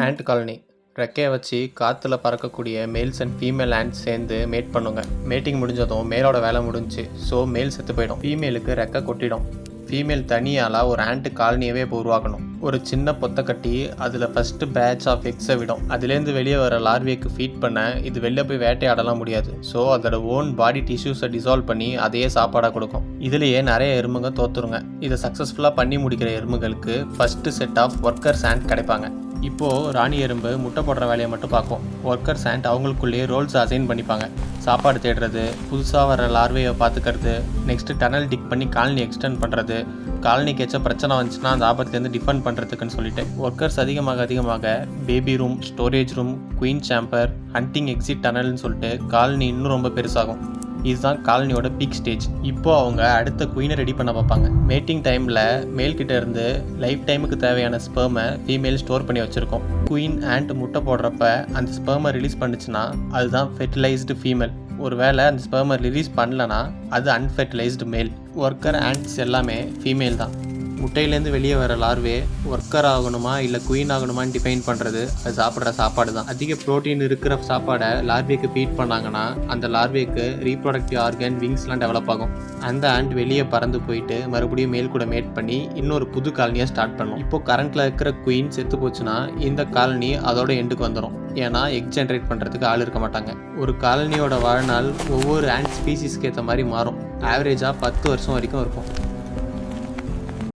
And colony ரெக்கையை வச்சு காற்றுல பறக்கக்கூடிய மேல்ஸ் அண்ட் ஃபீமேல் ஆண்ட்ஸ் சேர்ந்து மேட் பண்ணுங்க. மேட்டிங் முடிஞ்சதும் மேலோட வேலை முடிஞ்சு. ஸோ மேல் செத்து போயிடும். ஃபீமேலுக்கு ரெக்கை கொட்டிடும். ஃபீமேல் தனியால் ஒரு ஆண்ட் காலனியவே உருவாக்கணும். ஒரு சின்ன பொத்தை கட்டி அதில் ஃபஸ்ட்டு பேட்ச் ஆஃப் எக்ஸை விடும். அதுலேருந்து வெளியே வர லார்வேக்கு ஃபீட் பண்ண இது வெளில போய் வேட்டையாடலாம் முடியாது. ஸோ அதோட ஓன் பாடி டிஷ்யூஸை டிசால்வ் பண்ணி அதையே சாப்பாடாக கொடுக்கும். இதுலேயே நிறைய எறும்புங்க தோற்றுருங்க. இதை சக்ஸஸ்ஃபுல்லாக பண்ணி முடிக்கிற எறும்புகளுக்கு first set of workers ant கிடைப்பாங்க. இப்போது ராணி எறும்பு முட்டை போடுற வேலையை மட்டும் பார்க்கும். ஒர்க்கர்ஸ் ஆண்ட் அவங்களுக்குள்ளேயே ரோல்ஸ் அசைன் பண்ணிப்பாங்க. சாப்பாடு தேடுறது, புதுசாக வர லார்வையை பார்த்துக்கிறது, நெக்ஸ்ட்டு டனல் டிக் பண்ணி காலனி எக்ஸ்டெண்ட் பண்ணுறது, காலனிக்கு ஏற்ற பிரச்சனை வந்துச்சுன்னா அந்த ஆபத்துலேருந்து டிஃபெண்ட் பண்ணுறதுக்குன்னு சொல்லிட்டு ஒர்க்கர்ஸ் அதிகமாக baby room, storage room, queen chamber, hunting exit டனல்னு சொல்லிட்டு காலனி இன்னும் ரொம்ப பெருசாகும். இதுதான் காலனியோட பீக் ஸ்டேஜ். இப்போது அவங்க அடுத்த குயினை ரெடி பண்ண பார்ப்பாங்க. மேட்டிங் டைமில் மேல்கிட்ட இருந்து லைஃப் டைமுக்கு தேவையான ஸ்பெர்மை ஃபீமேல் ஸ்டோர் பண்ணி வச்சுருக்கோம். குயின் ஆண்ட் முட்டை போடுறப்ப அந்த ஸ்பெர்மை ரிலீஸ் பண்ணுச்சுன்னா அதுதான் ஃபெர்டிலைஸ்டு ஃபீமேல். ஒரு வேளை அந்த ஸ்பெர்மை ரிலீஸ் பண்ணலன்னா அது அன்ஃபெர்டிலைஸ்டு மேல். ஒர்க்கர் ஆண்ட்ஸ் எல்லாமே ஃபீமேல் தான். முட்டையிலேருந்து வெளியே வர லார்வே ஒர்க்கர் ஆகணுமா இல்லை குயின் ஆகணுமான்னு டிஃபைன் பண்ணுறது அது சாப்பிட்ற சாப்பாடு தான். அதிக ப்ரோட்டீன் இருக்கிற சாப்பாடை லார்வேக்கு ஃபீட் பண்ணாங்கன்னா அந்த லார்வேக்கு ரீப்ரொடக்டிவ் ஆர்கன், விங்ஸ்லாம் டெவலப் ஆகும். அந்த ஆண்ட் வெளியே பறந்து போயிட்டு மறுபடியும் மேல் கூட மேட் பண்ணி இன்னொரு புது காலனியை ஸ்டார்ட் பண்ணும். இப்போது கரண்ட்டில் இருக்கிற குயின் செத்து போச்சுன்னா இந்த காலனி அதோட எண்டுக்கு வந்துடும். ஏன்னா எக் ஜென்ரேட் பண்ணுறதுக்கு ஆள் இருக்க மாட்டாங்க. ஒரு காலனியோட வாழ்நாள் ஒவ்வொரு ஆண்ட் ஸ்பீசிஸ்க்கு ஏற்ற மாதிரி மாறும். ஆவரேஜாக 10 வருஷம் வரைக்கும் இருக்கும்.